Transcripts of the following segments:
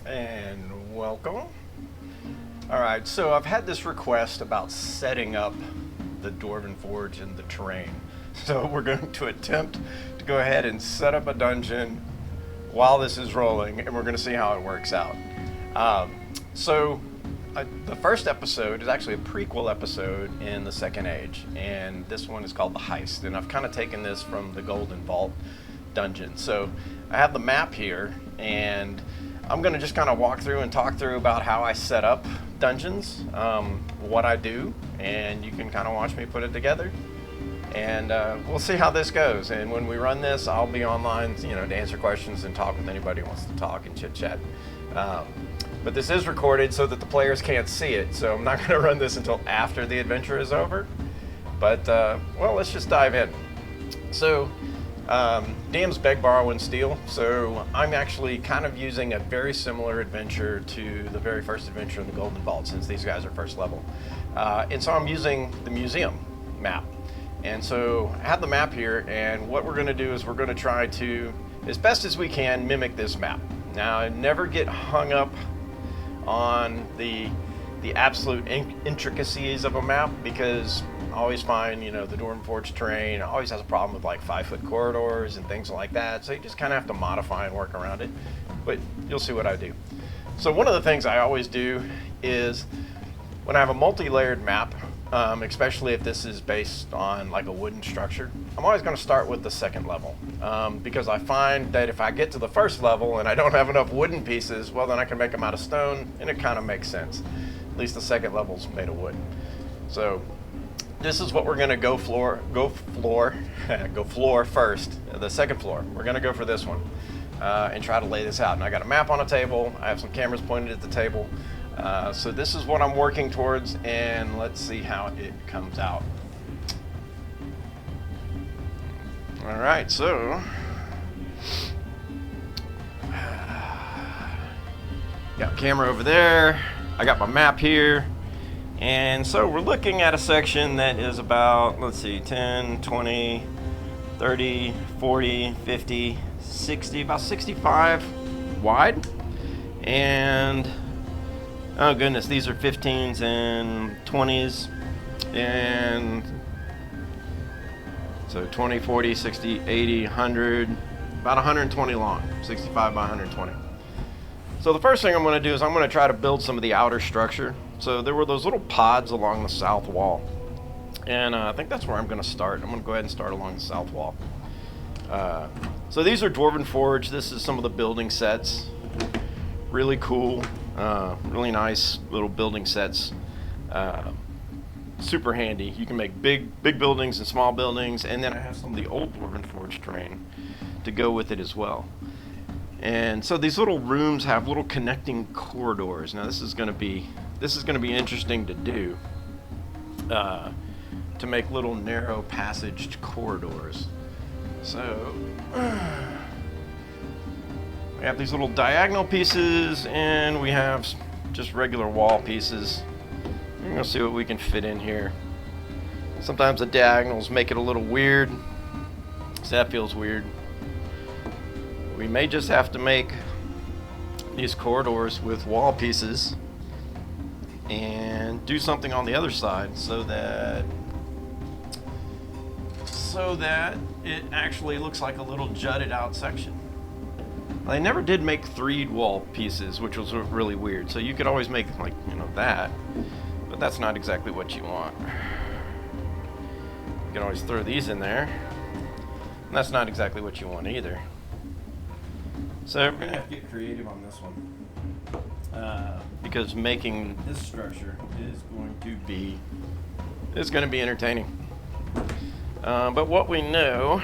And welcome. Alright, so I've had this request about setting up the Dwarven Forge in the terrain. So we're going to attempt to go ahead and set up a dungeon while this is rolling, and we're going to see how it works out. The first episode is actually a prequel episode in the Second Age, and this one is called the Heist, and I've kind of taken this from the Golden Vault dungeon. So I have the map here, and I'm going to just kind of walk through and talk through about how I set up dungeons, what I do, and you can kind of watch me put it together. And we'll see how this goes. And when we run this, I'll be online, to answer questions and talk with anybody who wants to talk and chit chat. But this is recorded so that the players can't see it. So I'm not going to run this until after the adventure is over. But well, let's just dive in. So DM's beg, borrow, and steal. So I'm actually kind of using a very similar adventure to the very first adventure in the Golden Vault, since these guys are first level. And so I'm using the museum map. And so I have the map here, and what we're going to do is we're going to try to, as best as we can, mimic this map. Now, I never get hung up on the absolute intricacies of a map, because I always find, the Dwarven Forge terrain always has a problem with like 5-foot corridors and things like that. So you just kind of have to modify and work around it. But you'll see what I do. So one of the things I always do is when I have a multi-layered map, especially if this is based on like a wooden structure, I'm always going to start with the second level, because I find that if I get to the first level and I don't have enough wooden pieces, well, then I can make them out of stone, and it kind of makes sense. At least the second level's made of wood. So this is what we're going to go floor first. The second floor, we're going to go for this one, and try to lay this out. And I got a map on a table. I have some cameras pointed at the table. So this is what I'm working towards, and let's see how it comes out. All right, so got a camera over there. I got my map here. And so we're looking at a section that is about, let's see, 10, 20, 30, 40, 50, 60, about 65 wide. And oh goodness, these are 15s and 20s, and so 20, 40, 60, 80, 100, about 120 long, 65 by 120. So the first thing I'm going to do is I'm going to try to build some of the outer structure. So there were those little pods along the south wall, and I think that's where I'm going to start. I'm going to go ahead and start along the south wall. So these are Dwarven Forge. This is some of the building sets. Really cool. Really nice little building sets. Super handy. You can make big buildings and small buildings, and then I have some of the old Dwarven Forge terrain to go with it as well. And so these little rooms have little connecting corridors. Now this is going to be interesting to do, to make little narrow passaged corridors. So we have these little diagonal pieces, and we have just regular wall pieces. We're going to see what we can fit in here. Sometimes the diagonals make it a little weird, so that feels weird. We may just have to make these corridors with wall pieces and do something on the other side so that it actually looks like a little jutted out section. They never did make 3 wall pieces, which was really weird. So you could always make like, that, but that's not exactly what you want. You can always throw these in there, and that's not exactly what you want either. So we're gonna have to get creative on this one, because making this structure is going to be entertaining. But what we know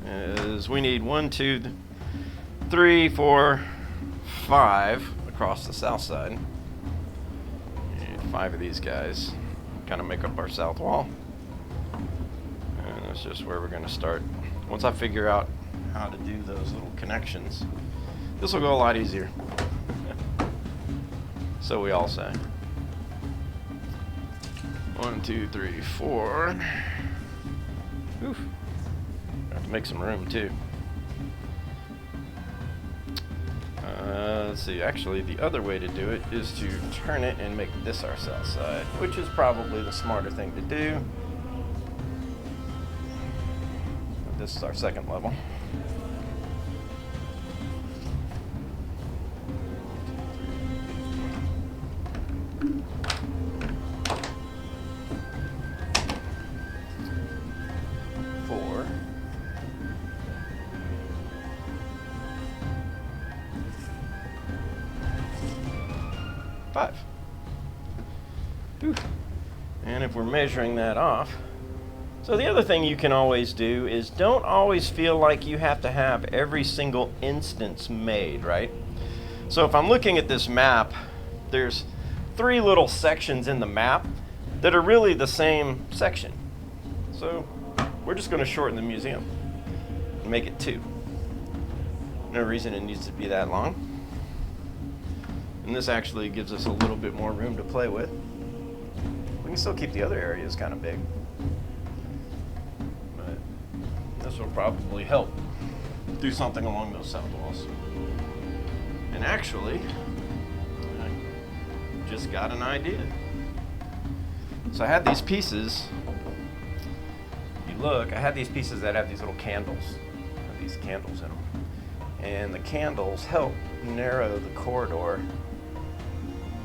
is we need 1, 2, 3, 4, 5 across the south side. We need 5 of these guys, kind of make up our south wall. And that's just where we're going to start. Once I figure out how to do those little connections, this will go a lot easier. So we all say. 1, 2, 3, 4. Oof. Have to make some room too. Let's see, actually the other way to do it is to turn it and make this our south side, which is probably the smarter thing to do. This is our second level. Four. 5. Whew. And if we're measuring that off, so the other thing you can always do is don't always feel like you have to have every single instance made, right? So if I'm looking at this map, there's 3 little sections in the map that are really the same section. So we're just going to shorten the museum and make it 2. No reason it needs to be that long. And this actually gives us a little bit more room to play with. We can still keep the other areas kind of big. But this will probably help do something along those south walls. And actually, I just got an idea. So I had these pieces. If you look, I had these pieces that have these little candles. Have these candles in them. And the candles help narrow the corridor.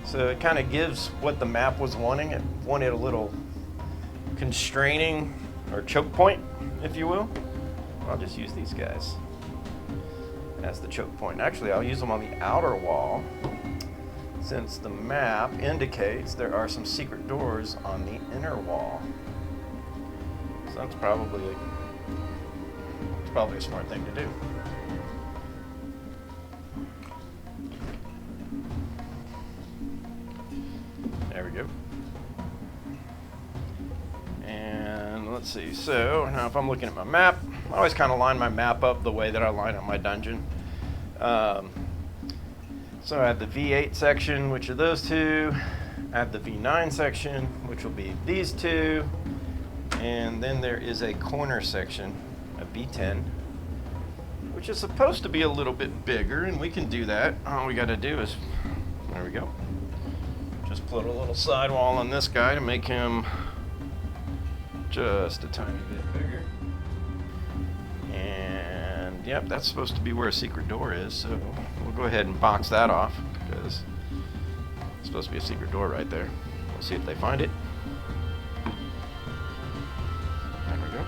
So it kind of gives what the map was wanting. It wanted a little constraining or choke point, if you will. I'll just use these guys as the choke point. Actually, I'll use them on the outer wall, since the map indicates there are some secret doors on the inner wall. So that's probably a smart thing to do. There we go. And let's see, so now if I'm looking at my map, I always kind of line my map up the way that I line up my dungeon. So I have the V8 section, which are those 2. I have the V9 section, which will be these 2. And then there is a corner section, a V10, which is supposed to be a little bit bigger, and we can do that. All we got to do is, there we go. Just put a little sidewall on this guy to make him just a tiny bit bigger. And yep, that's supposed to be where a secret door is, so we'll go ahead and box that off, because it's supposed to be a secret door right there. We'll see if they find it. There we go.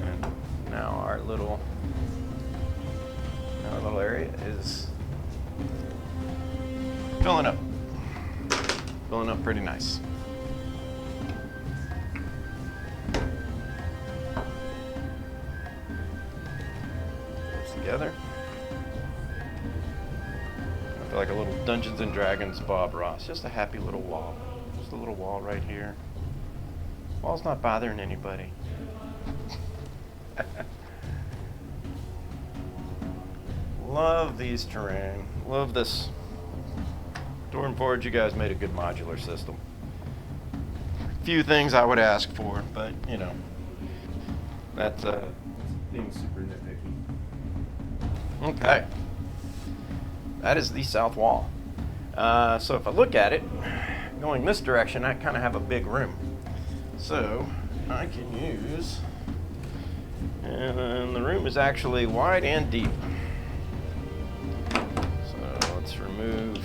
And now our little area is filling up pretty nice. Goes together. I feel like a little Dungeons and Dragons Bob Ross. Just a happy little wall. Just a little wall right here. Wall's not bothering anybody. Love these terrain. Love this. Dwarven Forge, you guys made a good modular system. Few things I would ask for, but you know, that's being super nitpicky. Okay, that is the south wall. So if I look at it, going this direction, I kind of have a big room. So I can use, and the room is actually wide and deep. So let's remove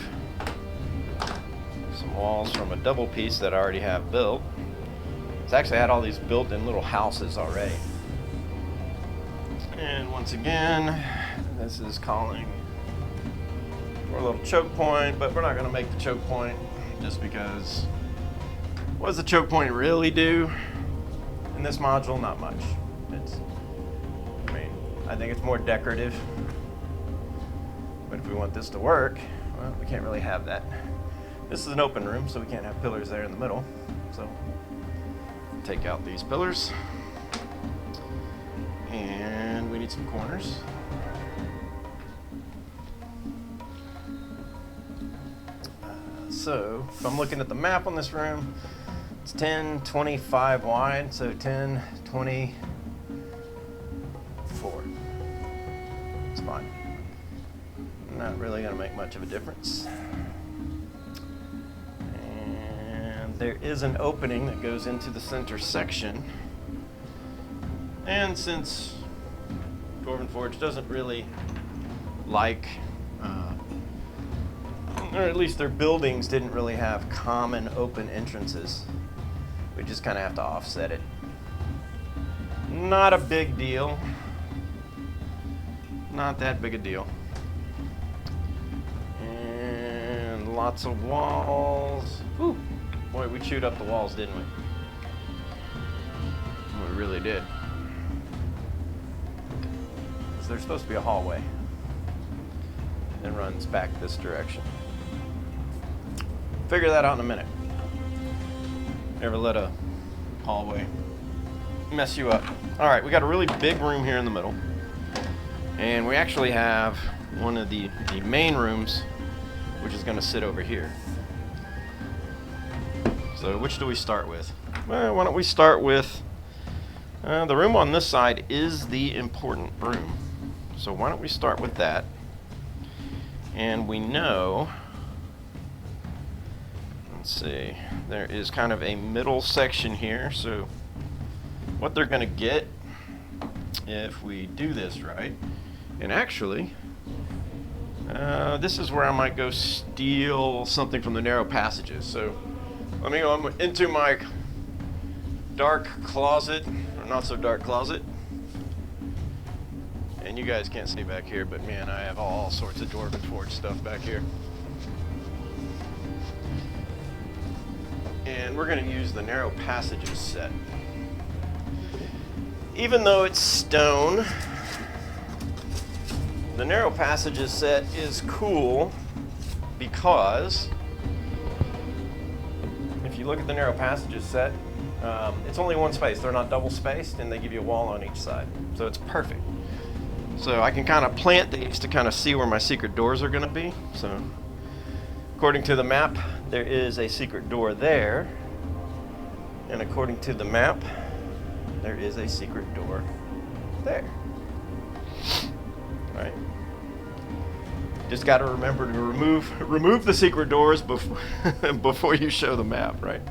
some walls from a double piece that I already have built. It's actually had all these built-in little houses already. And once again, this is calling for a little choke point, but we're not going to make the choke point just because what does the choke point really do in this module? Not much. I think it's more decorative. But if we want this to work, well, we can't really have that. This is an open room, so we can't have pillars there in the middle. So take out these pillars. And we need some corners. So if I'm looking at the map on this room, it's 10, 25 wide, so 10, 20, 4. It's fine. Not really going to make much of a difference. And there is an opening that goes into the center section. And since Dwarven Forge doesn't really like, or at least their buildings didn't really have common open entrances, we just kind of have to offset it. Not a big deal. Not that big a deal. And lots of walls. Whew. Boy, we chewed up the walls, didn't we? We really did. So there's supposed to be a hallway that runs back this direction. Figure that out in a minute. Never let a hallway mess you up. All right, we got a really big room here in the middle. And we actually have one of the main rooms, which is going to sit over here. So which do we start with? Well, why don't we start with the room on this side is the important room. So why don't we start with that? And we know, let's see, there is kind of a middle section here. So what they're going to get if we do this right, and actually, this is where I might go steal something from the narrow passages. So let me go into my dark closet, or not so dark closet. And you guys can't see back here, but man, I have all sorts of Dwarven Forge stuff back here. And we're going to use the narrow passages set. Even though it's stone, the narrow passages set is cool because if you look at the narrow passages set, it's only one space. They're not double spaced, and they give you a wall on each side. So it's perfect. So I can kind of plant these to kind of see where my secret doors are going to be. So according to the map, there is a secret door there. And according to the map, there is a secret door there. Right? Just got to remember to remove the secret doors before you show the map, right?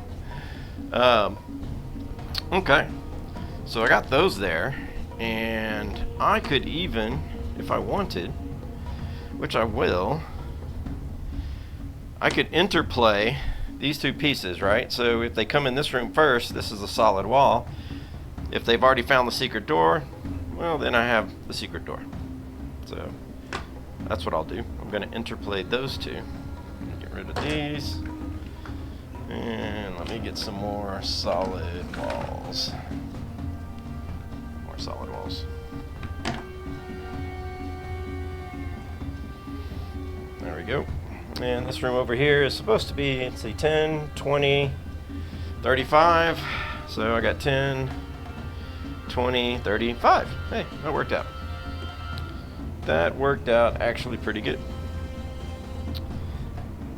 Okay. So I got those there, and I could even, if I wanted, which I will, I could interplay these two pieces, right? So if they come in this room first, this is a solid wall. If they've already found the secret door, well, then I have the secret door. So that's what I'll do. I'm going to interplay those two. Get rid of these. And let me get some more solid walls. More solid walls. There we go. And this room over here is supposed to be, let's see, 10, 20, 35. So I got 10, 20, 35. Hey, that worked out. That worked out actually pretty good.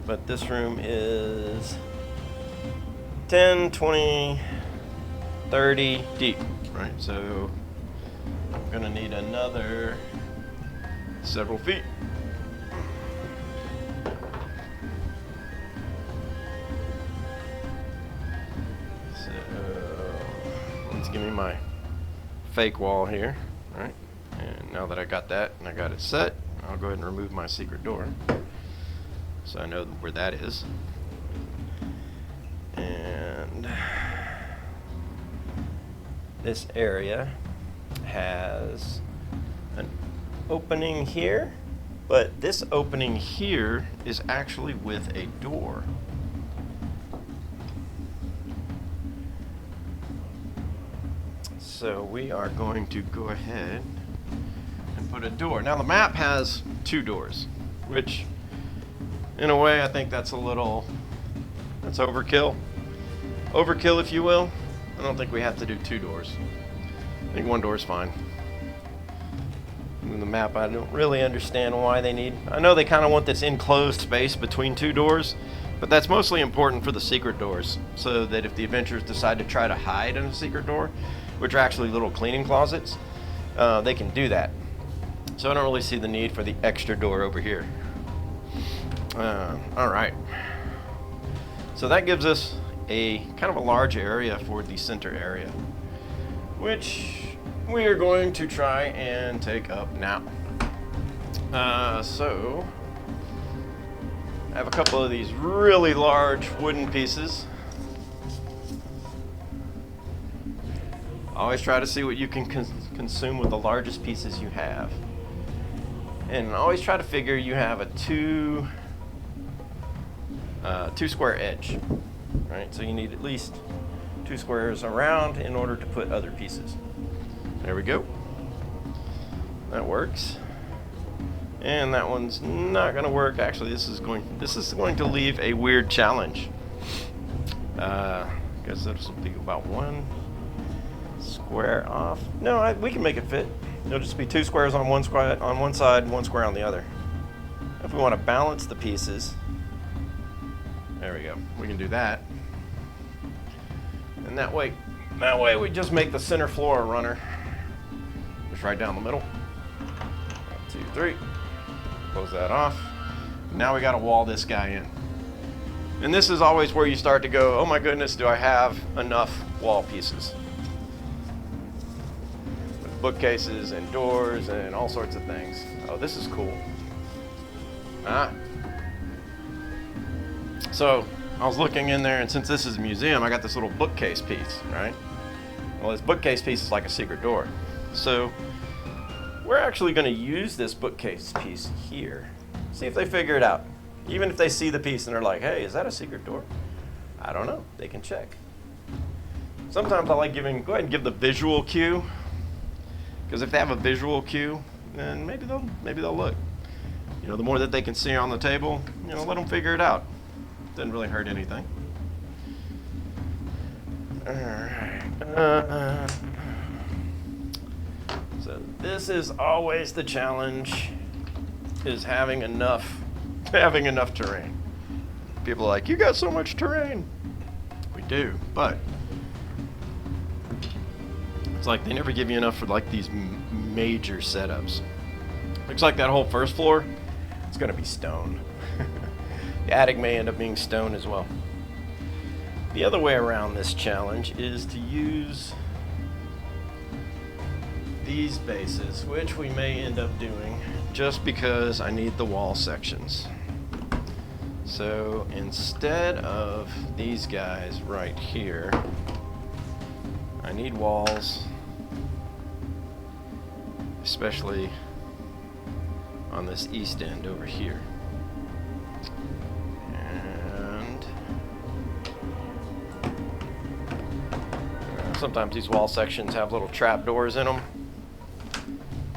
But this room is 10, 20, 30 deep, right? So I'm gonna need another several feet. So let's give me my fake wall here, right? And now that I got that and I got it set, I'll go ahead and remove my secret door so I know where that is. And this area has an opening here, but this opening here is actually with a door. So we are going to go ahead and put a door. Now the map has two doors, which in a way I think that's overkill. Overkill, if you will. I don't think we have to do two doors. I think one door is fine. In the map, I don't really understand why they need. I know they kind of want this enclosed space between two doors, but that's mostly important for the secret doors, so that if the adventurers decide to try to hide in a secret door, which are actually little cleaning closets, they can do that. So I don't really see the need for the extra door over here. All right. So that gives us a kind of a large area for the center area, which we are going to try and take up now. So I have a couple of these really large wooden pieces. Always try to see what you can consume with the largest pieces you have. And always try to figure you have a two square edge, right? So you need at least 2 squares around in order to put other pieces. There we go. That works. And that one's not going to work. Actually, this is going to leave a weird challenge. Guess this will be about 1 square off. No, we can make it fit. It'll just be 2 squares on one side, 1 square on the other. If we want to balance the pieces, there we go. We can do that. And that way we just make the center floor a runner. Just right down the middle. 1, 2, 3. Close that off. Now we got to wall this guy in. And this is always where you start to go, oh my goodness, do I have enough wall pieces? With bookcases and doors and all sorts of things. Oh, this is cool. So I was looking in there, and since this is a museum, I got this little bookcase piece, right? Well, this bookcase piece is like a secret door. So we're actually going to use this bookcase piece here. See if they figure it out. Even if they see the piece and they're like, hey, is that a secret door? I don't know. They can check. Sometimes I like go ahead and give the visual cue. Because if they have a visual cue, then maybe they'll look. You know, the more that they can see on the table, you know, let them figure it out. Doesn't really hurt anything. All right. So this is always the challenge, is having enough terrain. People are like, you got so much terrain. We do, but it's like they never give you enough for like these major setups. Looks like that whole first floor, it's gonna be stone. The attic may end up being stone as well. The other way around this challenge is to use these bases, which we may end up doing just because I need the wall sections. So instead of these guys right here, I need walls, especially on this east end over here. And sometimes these wall sections have little trap doors in them.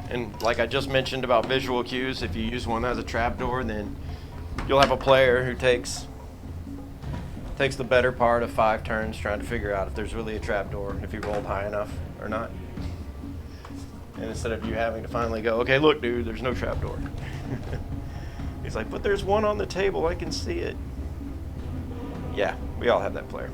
And like I just mentioned about visual cues, if you use one that has a trap door, then you'll have a player who takes the better part of 5 turns trying to figure out if there's really a trap door, if he rolled high enough or not. And instead of you having to finally go, okay, look, dude, there's no trap door. He's like, but there's one on the table, I can see it. Yeah, we all have that player.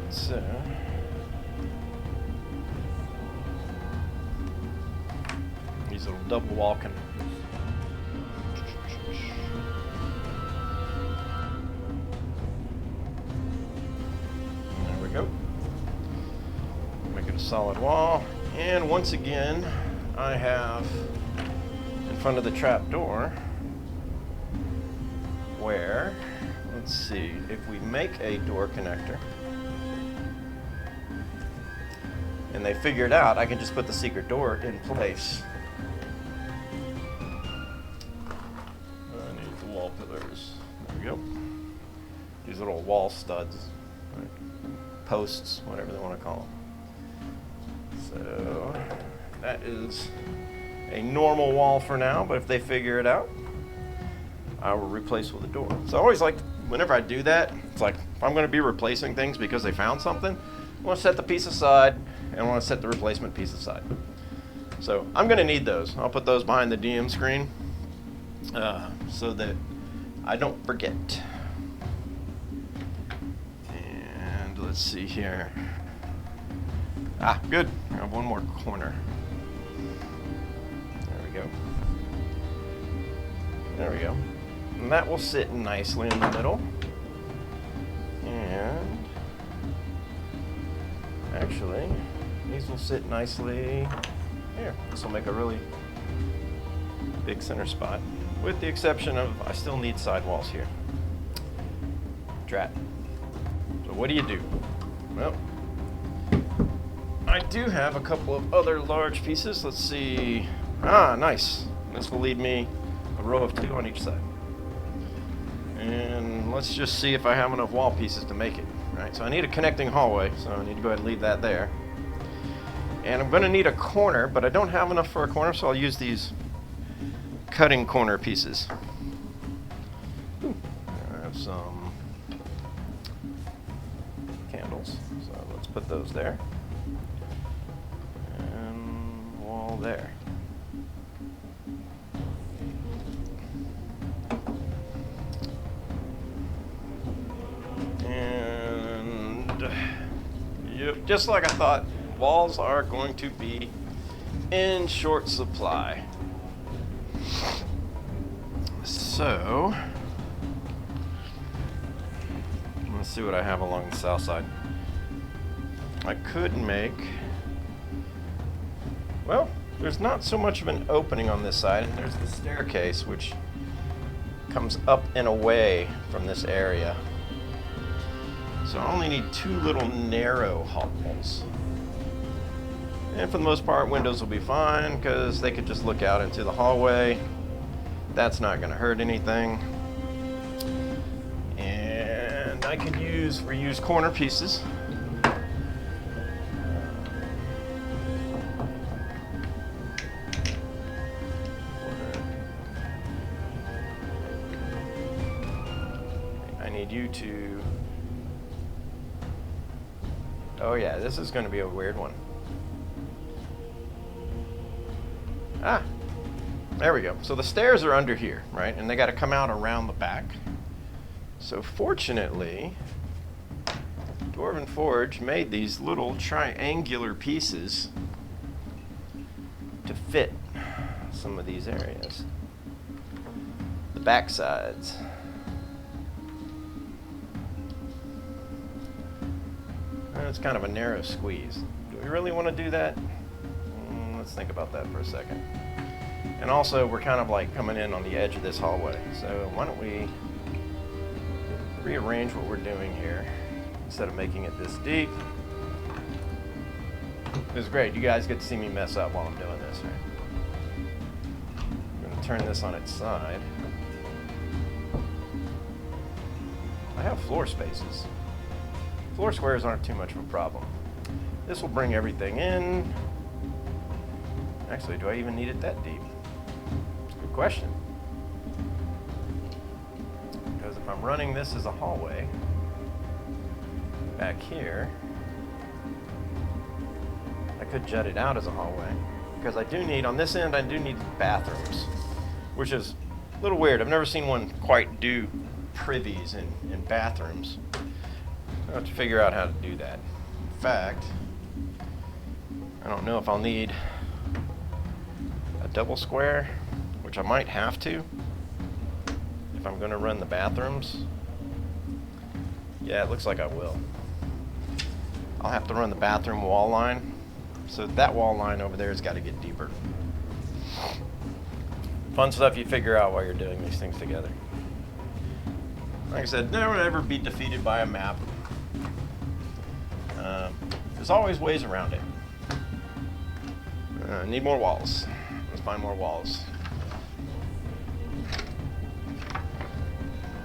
So these little double walking. There we go. Make it a solid wall. And once again, I have in front of the trap door where, let's see, if we make a door connector, and they figure it out, I can just put the secret door in place. I need the wall pillars. There we go. These little wall studs, right? Posts, whatever they want to call them. So that is a normal wall for now, but if they figure it out, I will replace with a door. So I always like, whenever I do that, it's like, if I'm going to be replacing things because they found something, I want to set the piece aside, and I want to set the replacement piece aside. So I'm going to need those. I'll put those behind the DM screen so that I don't forget. And let's see here. Ah, good. I have one more corner. There we go. There we go. And that will sit nicely in the middle. And actually, these will sit nicely here. This will make a really big center spot, with the exception of I still need sidewalls here. Drat. So what do you do? Well, I do have a couple of other large pieces. Let's see. Ah, nice. This will leave me a row of 2 on each side. And let's just see if I have enough wall pieces to make it. Right, so I need a connecting hallway, so I need to go ahead and leave that there. And I'm going to need a corner, but I don't have enough for a corner, so I'll use these cutting corner pieces. Ooh, I have some candles, so let's put those there. And wall there. Yep, just like I thought, walls are going to be in short supply. So, let's see what I have along the south side. I could make, well, there's not so much of an opening on this side, and there's the staircase, which comes up and away from this area. So I only need 2 little narrow halls. And for the most part, windows will be fine because they could just look out into the hallway. That's not going to hurt anything. And I could use reused corner pieces. I need you to... Oh yeah, this is going to be a weird one. Ah, there we go. So the stairs are under here, right? And they got to come out around the back. So fortunately, Dwarven Forge made these little triangular pieces to fit some of these areas. The back sides. It's kind of a narrow squeeze. Do we really want to do that? Let's think about that for a second. And also, we're kind of like coming in on the edge of this hallway. So why don't we rearrange what we're doing here instead of making it this deep. It's great. You guys get to see me mess up while I'm doing this. Right? I'm going to turn this on its side. I have floor spaces. Floor squares aren't too much of a problem. This will bring everything in. Actually, do I even need it that deep? It's a good question. Because if I'm running this as a hallway, back here, I could jut it out as a hallway. Because I do need, on this end, I do need bathrooms. Which is a little weird. I've never seen one quite do privies in bathrooms. I have to figure out how to do that. In fact, I don't know if I'll need a double square, which I might have to if I'm going to run the bathrooms. Yeah, it looks like I will. I'll have to run the bathroom wall line, so that wall line over there has got to get deeper. Fun stuff you figure out while you're doing these things together. Like I said, never ever be defeated by a map. There's always ways around it. Need more walls. Let's find more walls.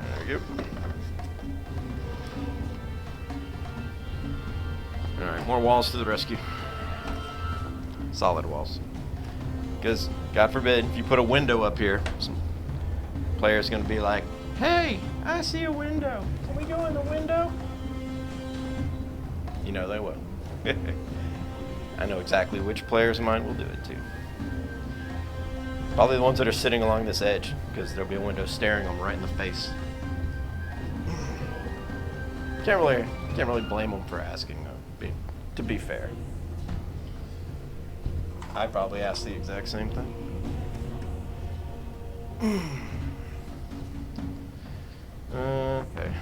There we go. Alright, more walls to the rescue. Solid walls. Because, God forbid, if you put a window up here, some player's going to be like, hey, I see a window. Can we go in the window? You know they will. I know exactly which players of mine will do it too. Probably the ones that are sitting along this edge, because there'll be a window staring them right in the face. Can't really blame them for asking, though, to be fair. I probably asked the exact same thing. Okay.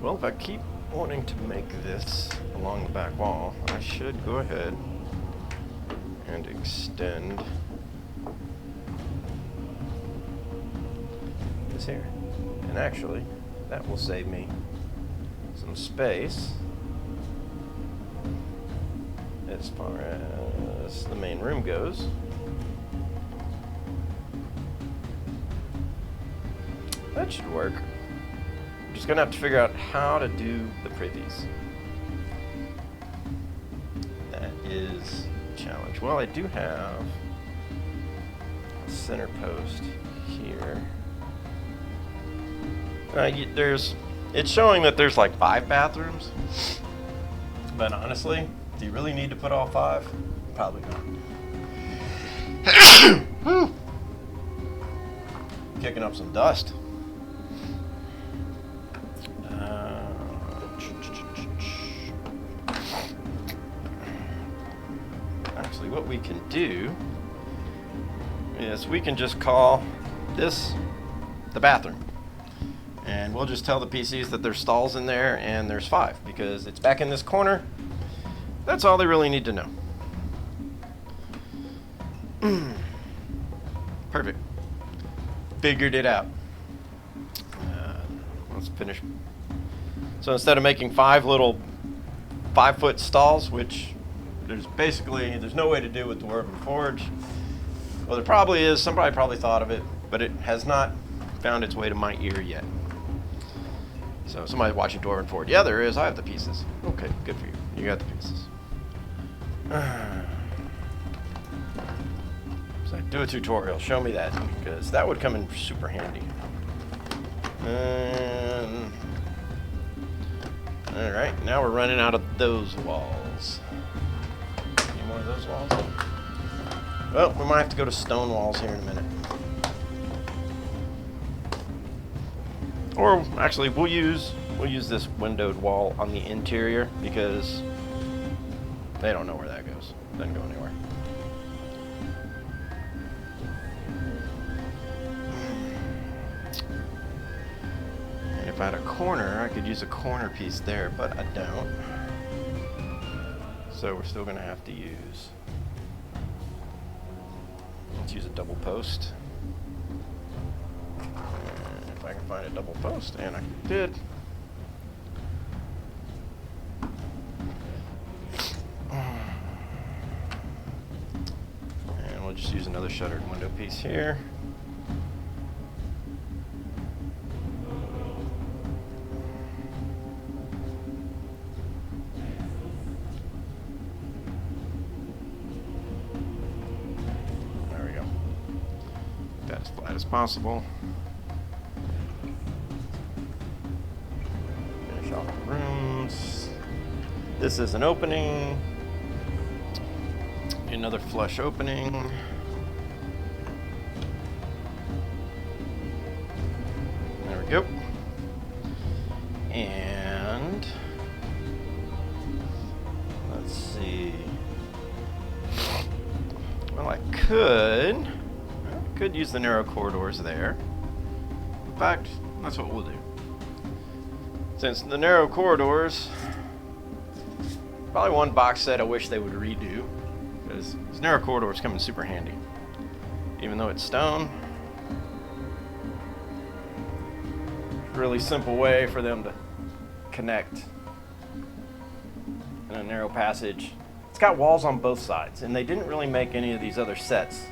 Well, if I keep wanting to make this along the back wall, I should go ahead and extend this here. And actually, that will save me some space as far as the main room goes. That should work. I'm just gonna have to figure out how to do the privies. That is a challenge. Well, I do have a center post here. It's showing that there's like 5 bathrooms, but honestly, do you really need to put all 5? Probably not. Kicking up some dust. Actually, what we can do is we can just call this the bathroom. And we'll just tell the PCs that there's stalls in there and there's 5 because it's back in this corner. That's all they really need to know. Perfect. Figured it out. Let's finish. So instead of making 5 little 5-foot stalls, which there's no way to do with the Dwarven Forge. Well, there probably is. Somebody probably thought of it, but it has not found its way to my ear yet. So somebody watching Dwarven Forge. Yeah, there is. I have the pieces. Okay, good for you. You got the pieces. So do a tutorial. Show me that, because that would come in super handy. All right, now we're running out of those walls. Any more of those walls? Well, we might have to go to stone walls here in a minute. Or actually, we'll use this windowed wall on the interior because they don't know where that goes. Doesn't go anywhere. And if I had a corner, I could use a corner piece there, but I don't. So we're still going to have to use. Let's use a double post. I can find a double post, and I did. And we'll just use another shuttered window piece here. There we go. Get that as flat as possible. Rooms. This is an opening. Another flush opening. There we go. And let's see. Well, I could use the narrow corridors there. In fact, that's what we'll do. Since the narrow corridors, probably one box set I wish they would redo, because these narrow corridors come in super handy. Even though it's stone, really simple way for them to connect in a narrow passage. It's got walls on both sides, and they didn't really make any of these other sets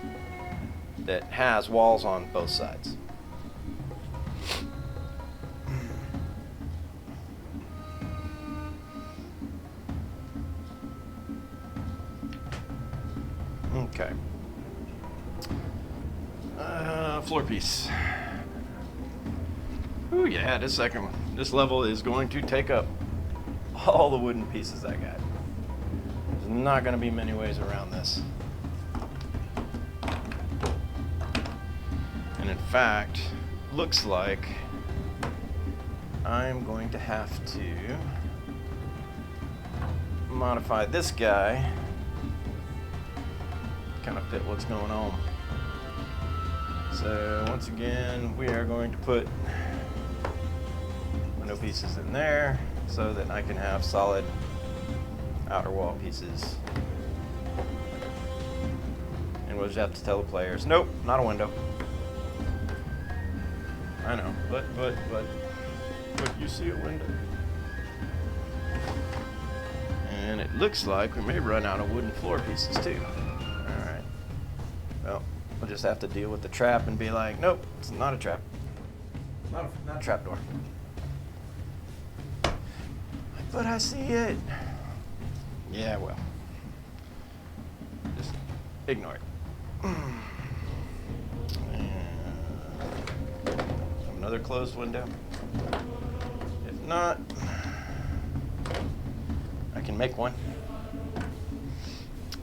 that has walls on both sides. Okay. Floor piece. Ooh, yeah, this level is going to take up all the wooden pieces I got. There's not going to be many ways around this. And in fact, looks like I'm going to have to modify this guy to kind of fit what's going on. So once again, we are going to put window pieces in there so that I can have solid outer wall pieces. And we'll just have to tell the players, nope, not a window. I know, but you see a window. And it looks like we may run out of wooden floor pieces too. Alright. Well, we'll just have to deal with the trap and be like, nope, it's not a trap. Not a trap door. But I see it. Yeah, well. Just ignore it. Another closed window. If not, I can make one.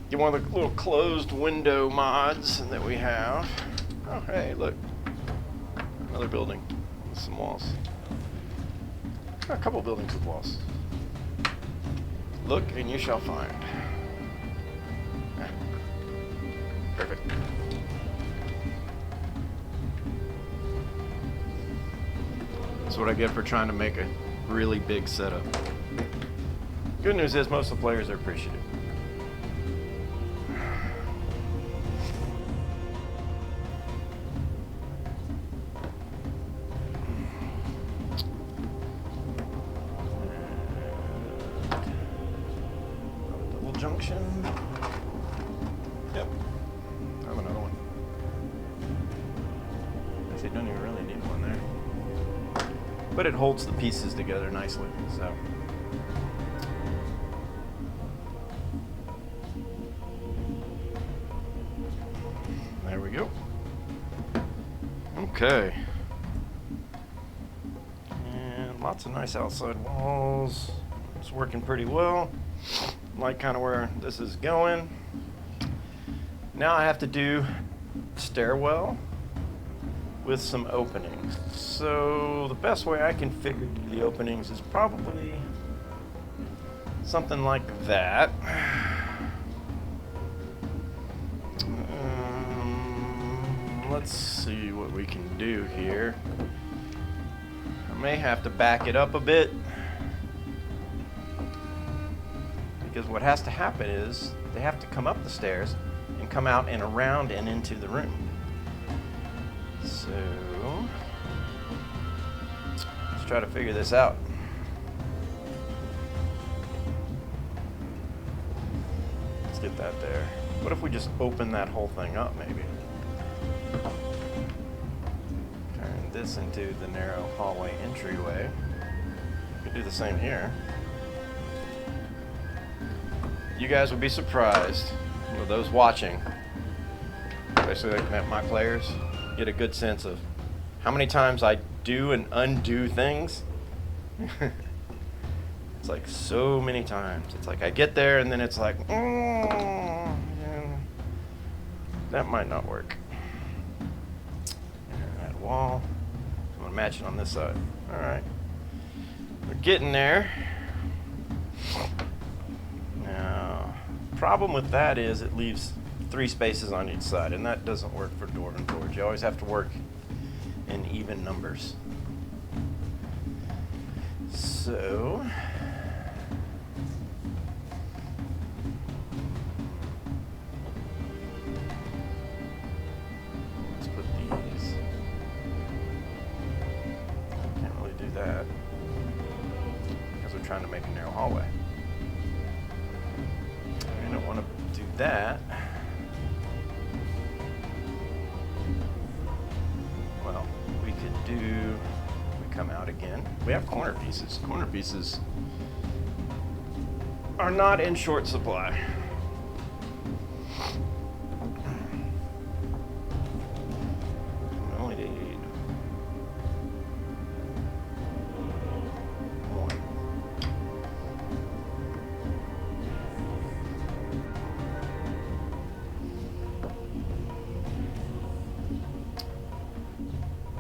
Get one of the little closed window mods that we have. Oh, hey, look. Another building with some walls. A couple buildings with walls. Look and you shall find. Perfect. That's what I get for trying to make a really big setup. Good news is most of the players are appreciative. Double junction. Yep. I have another one. Actually, don't even really need one there. But it holds the pieces together nicely, so. There we go. Okay. And lots of nice outside walls. It's working pretty well. Like kind of where this is going. Now I have to do stairwell with some openings. So the best way I can figure to do the openings is probably something like that. Let's see what we can do here. I may have to back it up a bit, because what has to happen is they have to come up the stairs and come out and around and into the room. So let's try to figure this out. Let's get that there. What if we just open that whole thing up, maybe? Turn this into the narrow hallway entryway. We could do the same here. You guys would be surprised, with those watching, especially my players, get a good sense of how many times I do and undo things. It's like so many times. It's like I get there and then it's like, yeah, that might not work. And that wall, I'm gonna match it on this side. All right, we're getting there. Now, problem with that is it leaves 3 spaces on each side, and that doesn't work for Dwarven Forge. You always have to work in even numbers. So, let's put these. Can't really do that because we're trying to make a narrow hallway. I don't want to do that. Well, we could do, we come out again. We have corner pieces. Corner pieces are not in short supply. We only need one.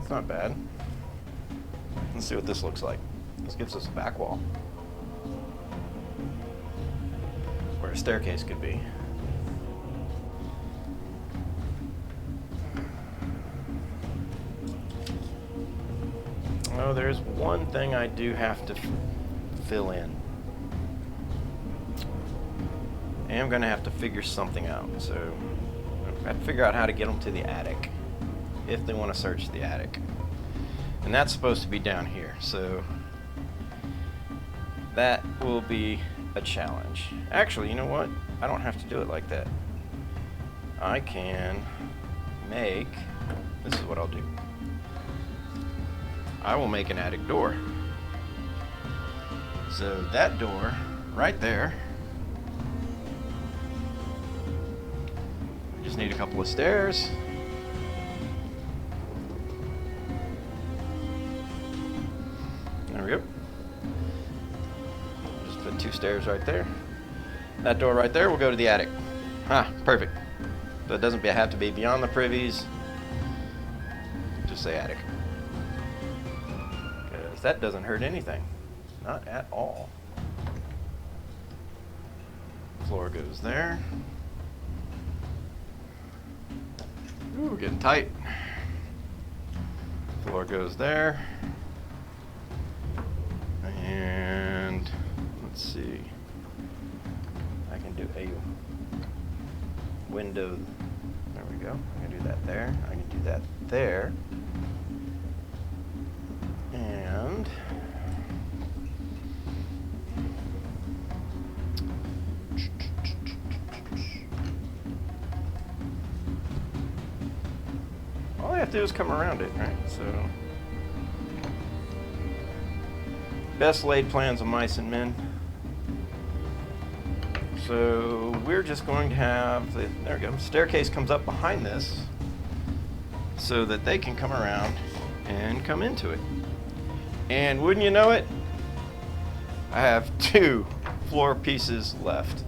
that's not bad. Let's see what this looks like. This gives us a back wall where a staircase could be. Oh, there's one thing I do have to fill in. I am going to have to figure something out. So I have to figure out how to get them to the attic if they want to search the attic. And that's supposed to be down here. So that will be a challenge. Actually, you know what? I don't have to do it like that. I can make... This is what I'll do. I will make an attic door. So that door right there, I just need a couple of stairs. There we go. Just put 2 stairs right there. That door right there will go to the attic. Ah, perfect. So it doesn't have to be beyond the privies. Just say attic. That doesn't hurt anything. Not at all. Floor goes there. Ooh, getting tight. Floor goes there. And let's see. I can do a window. There we go. I can do that there. I can do that there. And all I have to do is come around it, right? So best laid plans of mice and men. So we're just going to have there we go. Staircase comes up behind this so that they can come around and come into it. And wouldn't you know it, I have 2 floor pieces left,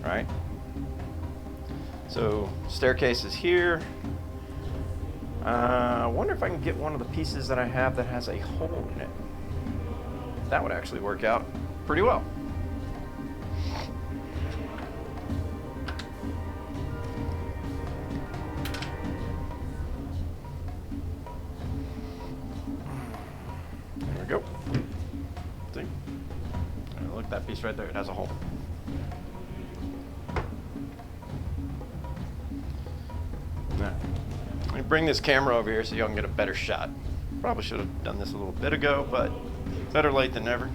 right? So staircase is here. I wonder if I can get one of the pieces that I have that has a hole in it. That would actually work out pretty well. Go. See? Look, that piece right there, it has a hole. Now, let me bring this camera over here so y'all can get a better shot. Probably should have done this a little bit ago, but better late than never.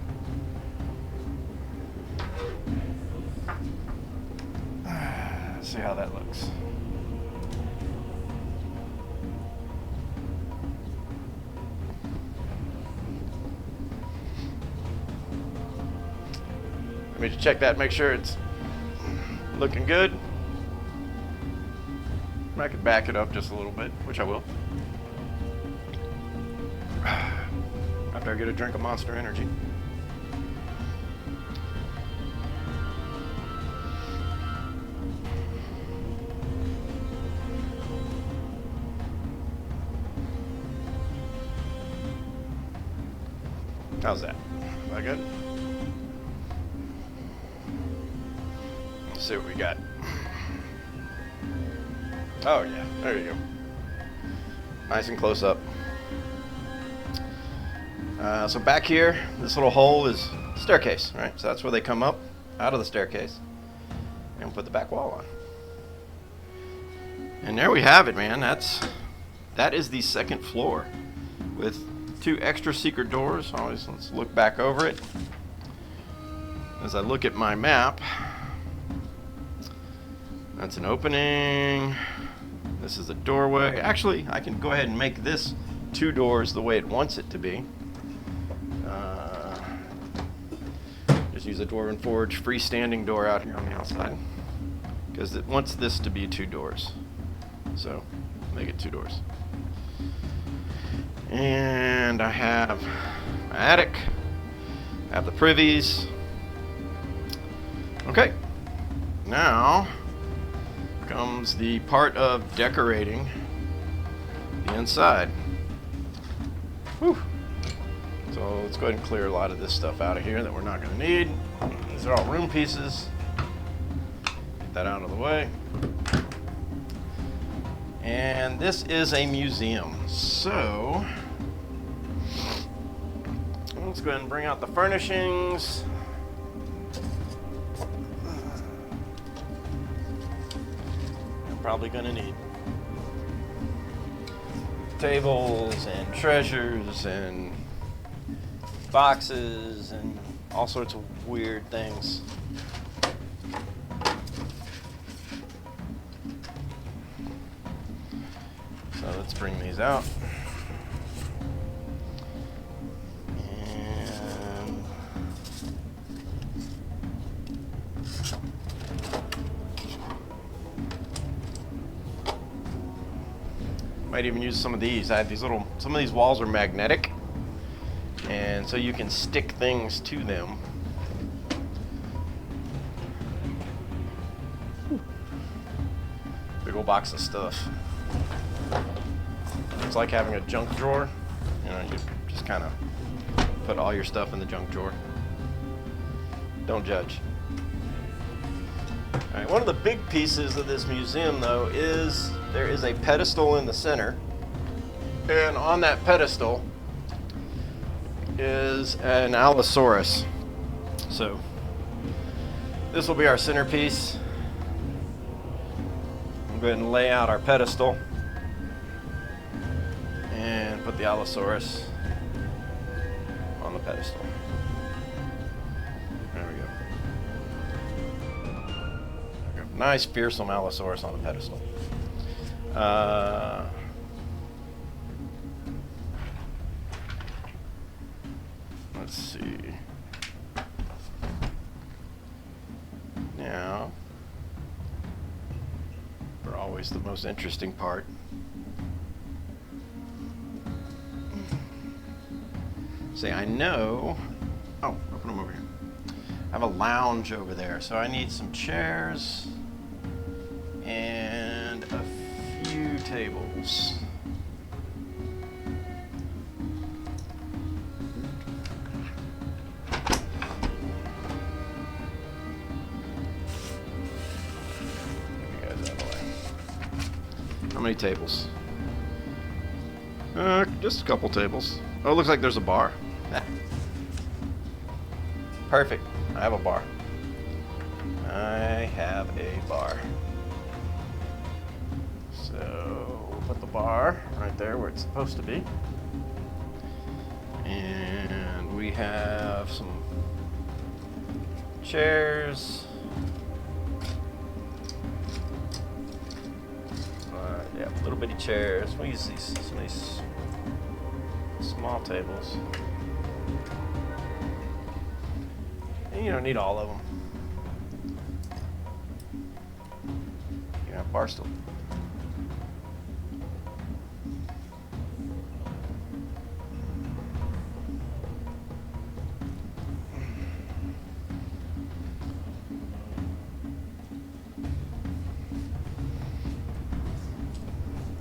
See how that looks. Let me just check that, make sure it's looking good. I could back it up just a little bit, which I will. After I get a drink of Monster Energy. How's that? Is that good? Let's see what we got. Oh yeah, there you go. Nice and close up. So back here, this little hole is staircase, right? So that's where they come up out of the staircase and put the back wall on. And there we have it, man. That is the second floor with 2 extra secret doors. Always, let's look back over it. As I look at my map, that's an opening. This is a doorway. Actually, I can go ahead and make this 2 doors the way it wants it to be. Just use a Dwarven Forge freestanding door out here on the outside, because it wants this to be 2 doors. So make it 2 doors. And I have my attic. I have the privies. Okay. Now comes the part of decorating the inside. Whew. So let's go ahead and clear a lot of this stuff out of here that we're not going to need. These are all room pieces. Get that out of the way. And this is a museum. So let's go ahead and bring out the furnishings. I'm probably going to need tables and treasures and boxes and all sorts of weird things. So let's bring these out. And might even use some of these. I have these little, some of these walls are magnetic, and so you can stick things to them. Big old box of stuff. It's like having a junk drawer. You know, you just kind of put all your stuff in the junk drawer. Don't judge. All right, one of the big pieces of this museum, though, is there is a pedestal in the center, and on that pedestal is an Allosaurus. So this will be our centerpiece. I'll go ahead and lay out our pedestal and put the Allosaurus on the pedestal. There we go. Nice, fearsome Allosaurus on the pedestal. Let's see. Now, for always the most interesting part. See, I know. Oh, I'll put them over here. I have a lounge over there, so I need some chairs and a few tables. How many tables? Just a couple tables. Oh, it looks like there's a bar. Perfect. I have a bar. I have a bar. So we'll put the bar right there where it's supposed to be. And we have some chairs. Yeah, little bitty chairs. We'll use these, some of these small tables. And you don't need all of them. You have a bar stool.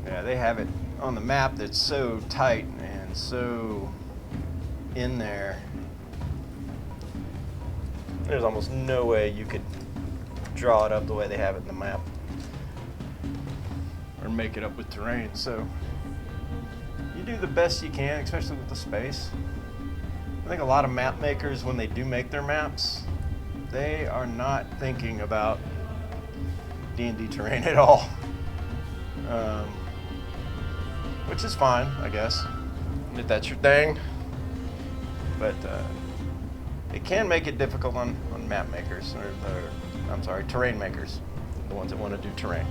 Yeah, they have it on the map that's so tight and so in there. There's almost no way you could draw it up the way they have it in the map or make it up with terrain. So you do the best you can, especially with the space. I think a lot of map makers, when they do make their maps, they are not thinking about D&D terrain at all. Which is fine, I guess, if that's your thing. But it can make it difficult on map makers, or I'm sorry, terrain makers, the ones that want to do terrain.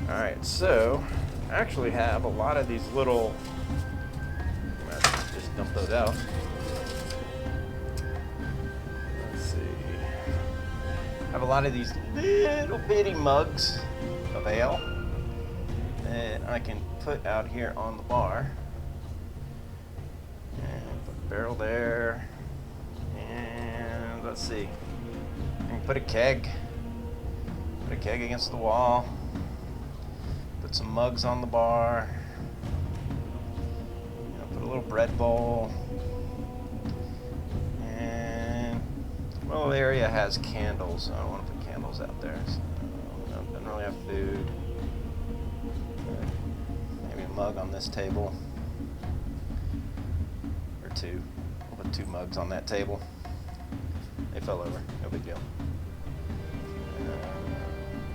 All right, so I actually have a lot of these little, just dump those out. Let's see. I have a lot of these little bitty mugs of ale that I can put out here on the bar. And put a barrel there. And let's see. I can put a keg. Put a keg against the wall. Put some mugs on the bar. Put a little bread bowl. And my little area has candles. I don't want to put candles out there. So no, doesn't really have food. Maybe a mug on this table. Or two. We'll put 2 mugs on that table. They fell over. No big deal.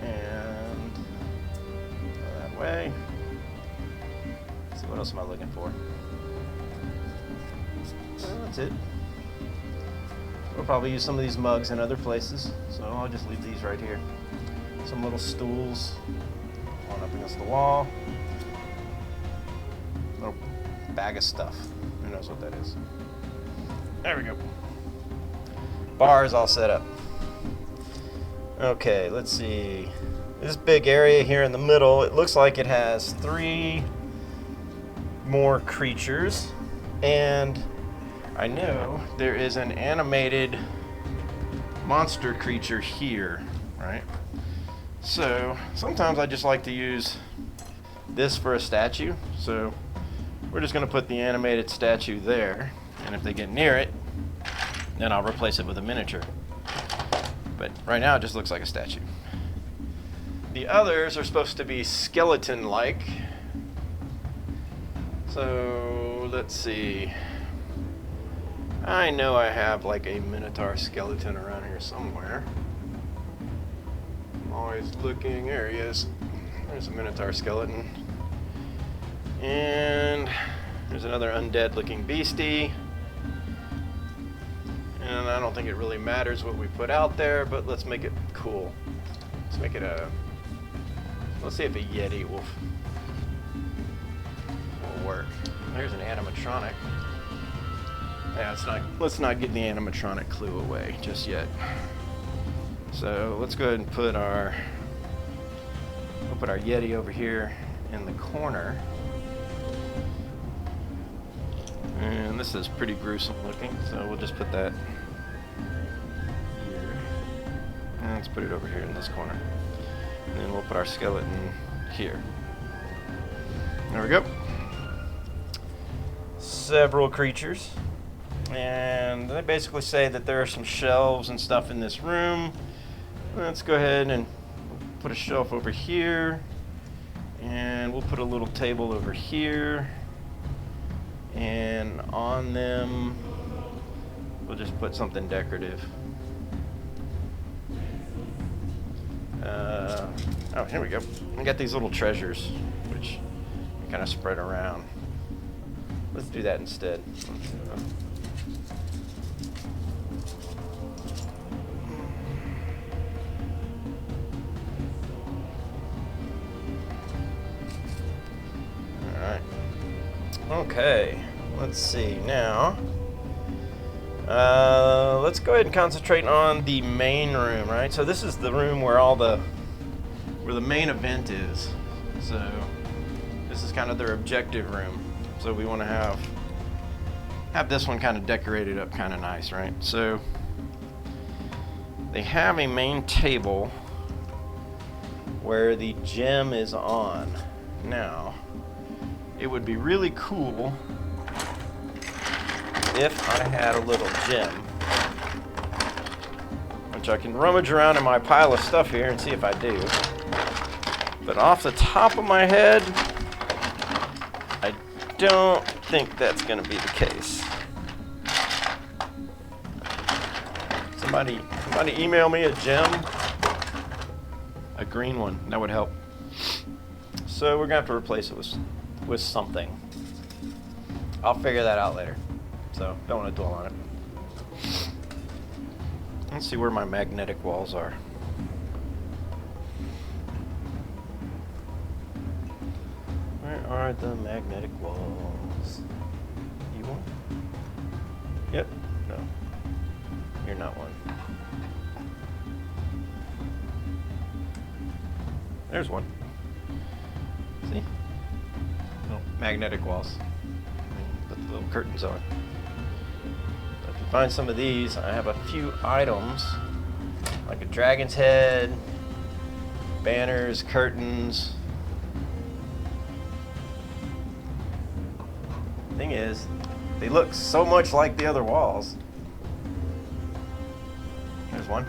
And go that way. Let's see, what else am I looking for? That's it. We'll probably use some of these mugs in other places, so I'll just leave these right here. Some little stools, one up against the wall. Little bag of stuff. Who knows what that is? There we go. Bar is all set up. Okay, let's see. This big area here in the middle, it looks like it has 3 more creatures, and I know there is an animated monster creature here, right? So sometimes I just like to use this for a statue, so we're just going to put the animated statue there, and if they get near it, then I'll replace it with a miniature. But right now it just looks like a statue. The others are supposed to be skeleton-like. So let's see. I know I have like a minotaur skeleton around here somewhere. I'm always looking. There he is. There's a minotaur skeleton. And there's another undead looking beastie. And I don't think it really matters what we put out there, but let's make it cool. Let's make it let's see if a Yeti will work. There's an animatronic. Yeah, let's not give the animatronic clue away just yet. So let's go ahead and put we'll put our Yeti over here in the corner. And this is pretty gruesome looking, so we'll just put that here. And let's put it over here in this corner. And then we'll put our skeleton here. There we go. Several creatures. And they basically say that there are some shelves and stuff in this room. Let's go ahead and put a shelf over here. And we'll put a little table over here. And on them, we'll just put something decorative. Oh, here we go. We got these little treasures, which kind of spread around. Let's do that instead. All right. Okay. Let's see now. Let's go ahead and concentrate on the main room, right? So this is the room where where the main event is. So this is kind of their objective room. So we want to have this one kind of decorated up kind of nice, right? So they have a main table where the gem is on. Now, it would be really cool if I had a little gem, which I can rummage around in my pile of stuff here and see if I do. But off the top of my head, I don't think that's going to be the case. Somebody email me a gem, a green one. That would help. So we're going to have to replace it with something. I'll figure that out later. So don't want to dwell on it. Let's see where my magnetic walls are. Where are the magnetic walls? You one? Yep. No. You're not one. There's one. See? No. Magnetic walls. Put the little curtains on. If you find some of these, I have a few items like a dragon's head, banners, curtains. Thing is, they look so much like the other walls. There's one.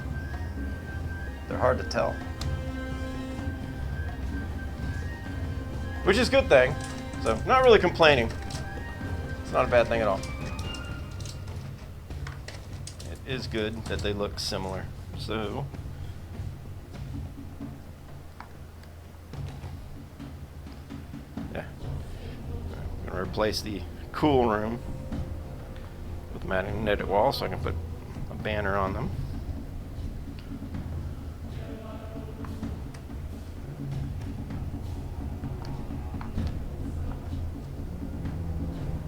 They're hard to tell. Which is a good thing. So, not really complaining. It's not a bad thing at all. It is good that they look similar. So, yeah. I'm going to replace the cool room with magnetic wall so I can put a banner on them.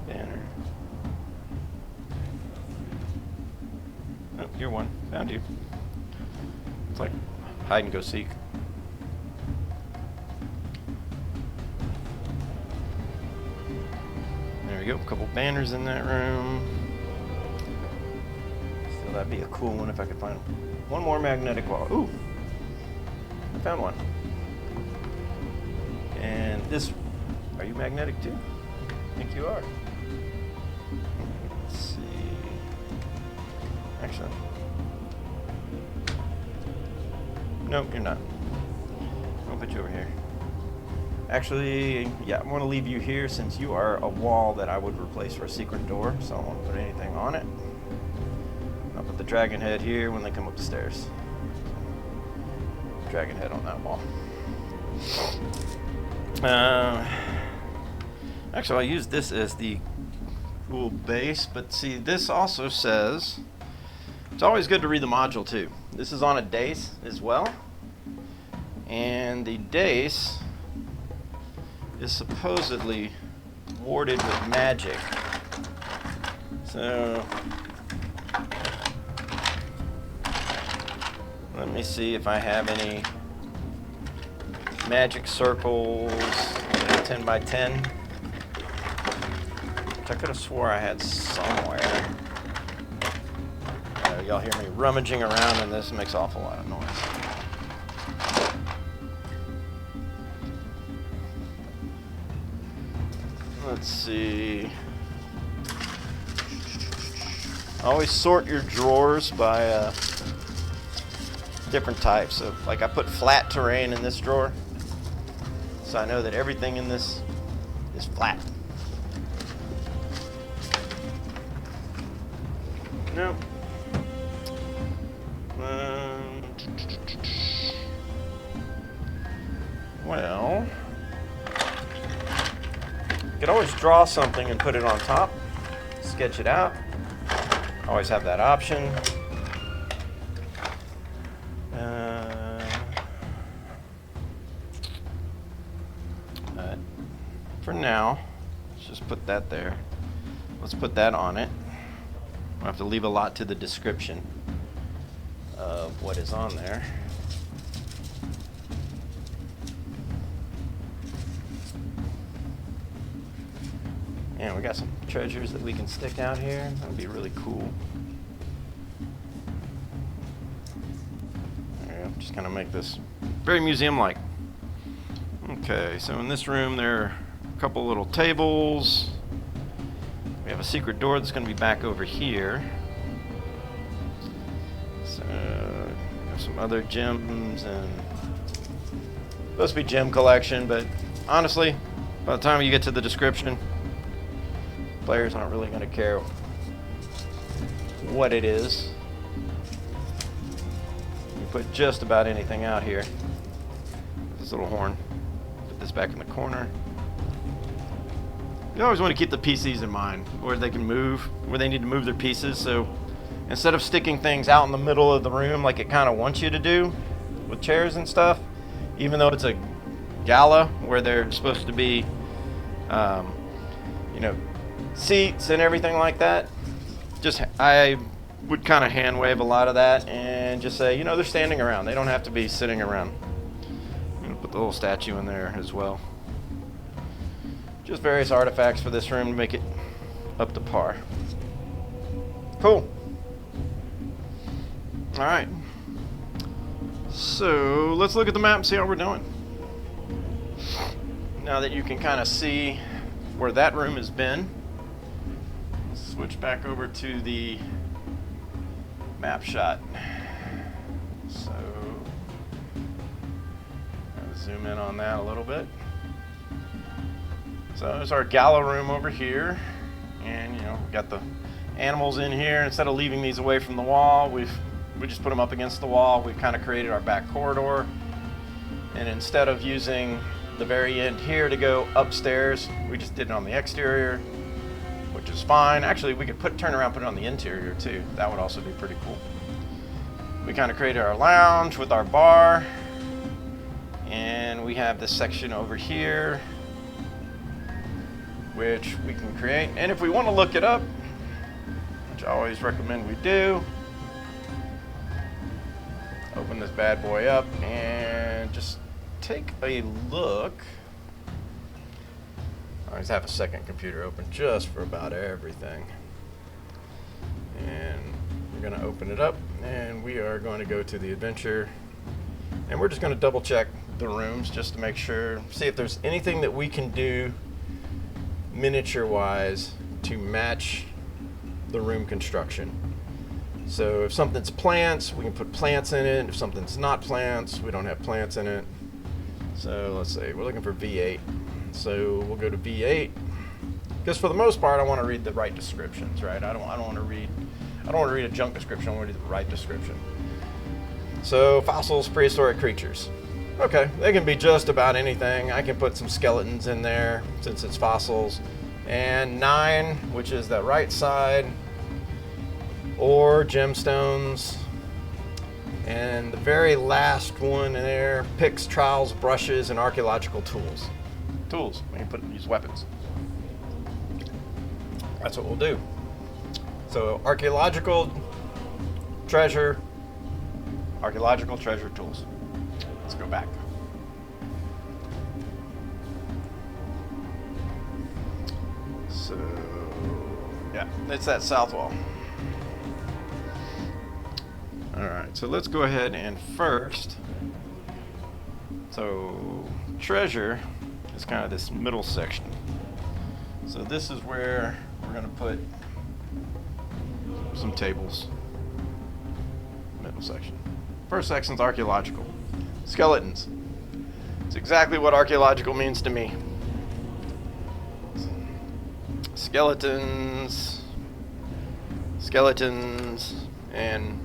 Banner. Oh, you're one. Found you. It's like hide and go seek. There we go, a couple banners in that room. So that'd be a cool one if I could find one more magnetic wall. Ooh, I found one. And this, are you magnetic too? I think you are. Let's see. Actually, nope, you're not. I'll put you over here. Actually, yeah, I'm going to leave you here since you are a wall that I would replace for a secret door, so I won't put anything on it. I'll put the dragon head here when they come up the stairs. Dragon head on that wall. Actually, I'll use this as the cool base, but see, this also says, it's always good to read the module too. This is on a dais as well, and the dais is supposedly warded with magic. So let me see if I have any magic circles, 10 by 10, which I could have swore I had somewhere. Y'all hear me rummaging around in this, it makes an awful lot of noise. Let's see. Always sort your drawers by different types. So, like I put flat terrain in this drawer, so I know that everything in this is flat. Nope. Well, you could always draw something and put it on top, sketch it out. Always have that option. But for now, let's just put that there. Let's put that on it. I'll have to leave a lot to the description of what is on there. And we got some treasures that we can stick out here. That would be really cool. There you go. Just kind of make this very museum-like. Okay, so in this room there are a couple little tables. We have a secret door that's going to be back over here. So, have some other gems and supposed to be gem collection, but honestly, by the time you get to the description, players aren't really going to care what it is. We put just about anything out here. This little horn. Put this back in the corner. You always want to keep the PCs in mind, where they can move, where they need to move their pieces. So instead of sticking things out in the middle of the room like it kind of wants you to do with chairs and stuff, even though it's a gala where they're supposed to be, seats and everything like that, I would kind of hand wave a lot of that and just say, they're standing around. They don't have to be sitting around. I'm going to put the little statue in there as well. Just various artifacts for this room to make it up to par. Cool. Alright. So, let's look at the map and see how we're doing. Now that you can kind of see where that room has been, switch back over to the map shot. So I'll zoom in on that a little bit. So there's our gala room over here, and you know, we've got the animals in here. Instead of leaving these away from the wall, we just put them up against the wall. We've kind of created our back corridor, and instead of using the very end here to go upstairs, we just did it on the exterior, which is fine. Actually, we could turn around, put it on the interior too. That would also be pretty cool. We kind of created our lounge with our bar, and we have this section over here, which we can create. And if we want to look it up, which I always recommend we do, open this bad boy up and just take a look. I always have a second computer open just for about everything. And we're going to open it up, and we are going to go to the adventure, and we're just going to double check the rooms just to make sure, see if there's anything that we can do miniature wise to match the room construction. So if something's plants, we can put plants in it. If something's not plants, we don't have plants in it. So let's say we're looking for V8. So we'll go to V8, because for the most part I want to read the right descriptions, right? I don't want to read a junk description. I want to read the right description. So fossils, prehistoric creatures. Okay, they can be just about anything. I can put some skeletons in there since it's fossils. And 9, which is the right side, or gemstones. And the very last one in there, picks, trowels, brushes, and archaeological tools. Tools, we can use weapons. That's what we'll do. So archaeological treasure tools. Let's go back. So, yeah, it's that south wall. All right, so let's go ahead and first, so treasure is kind of this middle section. So this is where we're going to put some tables. Middle section. First section's archaeological. Skeletons. It's exactly what archaeological means to me. Skeletons, and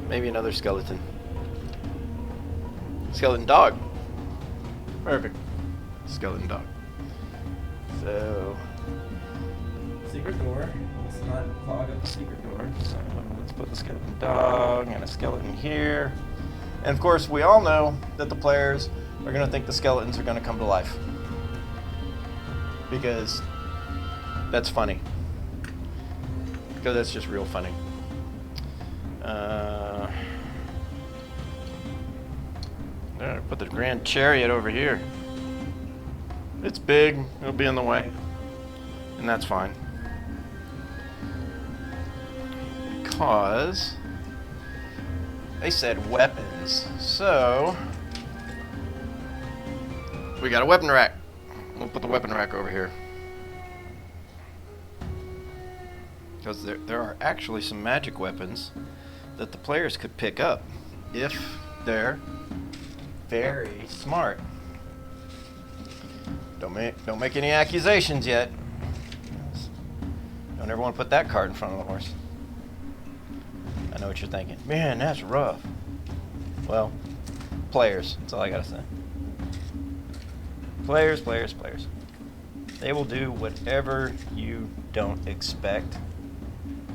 maybe another skeleton. Skeleton dog. Perfect. Skeleton dog. So, secret door. Let's not clog up the secret door. So let's put the skeleton dog and a skeleton here. And of course, we all know that the players are going to think the skeletons are going to come to life, because that's funny. Because that's just real funny. Put the Grand Chariot over here. It's big, it'll be in the way, and that's fine. Because they said weapons, so we got a weapon rack. We'll put the weapon rack over here. Because there are actually some magic weapons that the players could pick up if they're very smart. Don't make any accusations yet. Don't ever want to put that cart in front of the horse. I know what you're thinking. Man, that's rough. Well, players. That's all I gotta say. Players. They will do whatever you don't expect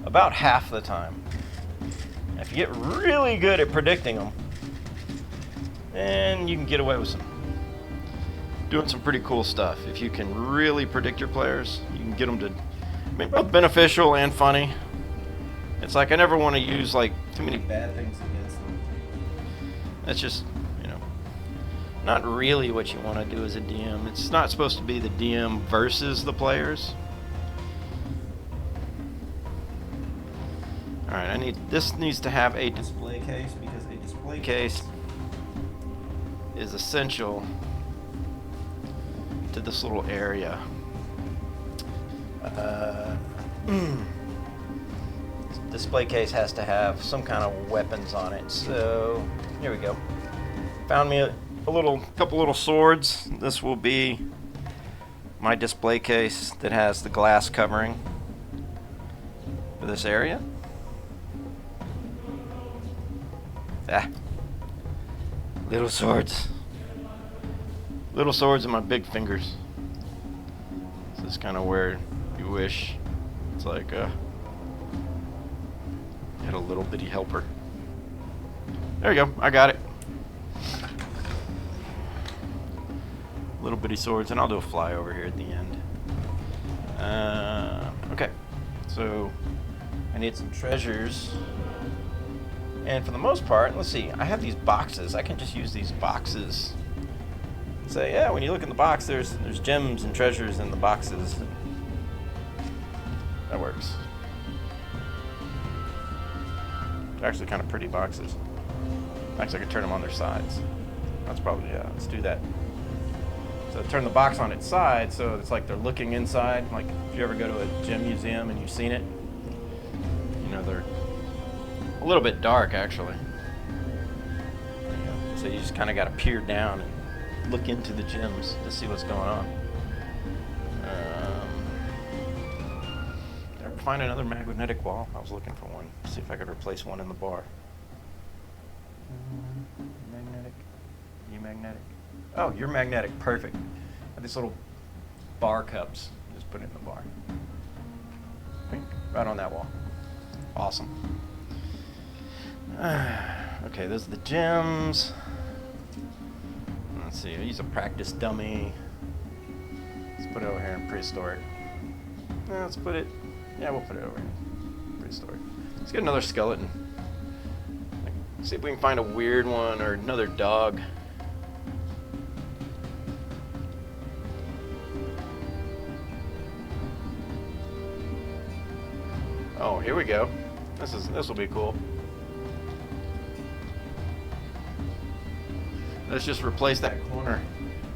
about half the time. If you get really good at predicting them, then you can get away with doing some pretty cool stuff. If you can really predict your players, you can get them to be both beneficial and funny. It's like I never want to use like too many bad things against them. That's just, not really what you want to do as a DM. It's not supposed to be the DM versus the players. Alright, this needs to have a display case, because a display case is essential to this little area. This display case has to have some kind of weapons on it. So here we go. Found me a couple little swords. This will be my display case that has the glass covering for this area. Little swords. Little swords and my big fingers. This is kind of where you wish. It's like had a little bitty helper. There you go. I got it. Little bitty swords, and I'll do a flyover here at the end. Okay, so I need some treasures, and for the most part, let's see. I have these boxes. I can just use these boxes. Say, yeah, when you look in the box, there's gems and treasures in the boxes. That works. They're actually kind of pretty boxes. Actually, I could turn them on their sides. That's probably, yeah, let's do that. So turn the box on its side so it's like they're looking inside. Like if you ever go to a gem museum and you've seen it, you know, they're a little bit dark actually. So you just kind of got to peer down and look into the gems to see what's going on. Did I ever find another magnetic wall? I was looking for one. See if I could replace one in the bar. Magnetic. You magnetic? Oh, you're magnetic. Perfect. These little bar cups. Just put it in the bar. Right on that wall. Awesome. Okay, those are the gems. Let's see. I use a practice dummy. Let's put it over here in prehistoric. Let's put it. Yeah, we'll put it over here. Prehistoric. Let's get another skeleton. See if we can find a weird one or another dog. Oh, here we go. This will be cool. Let's just replace that corner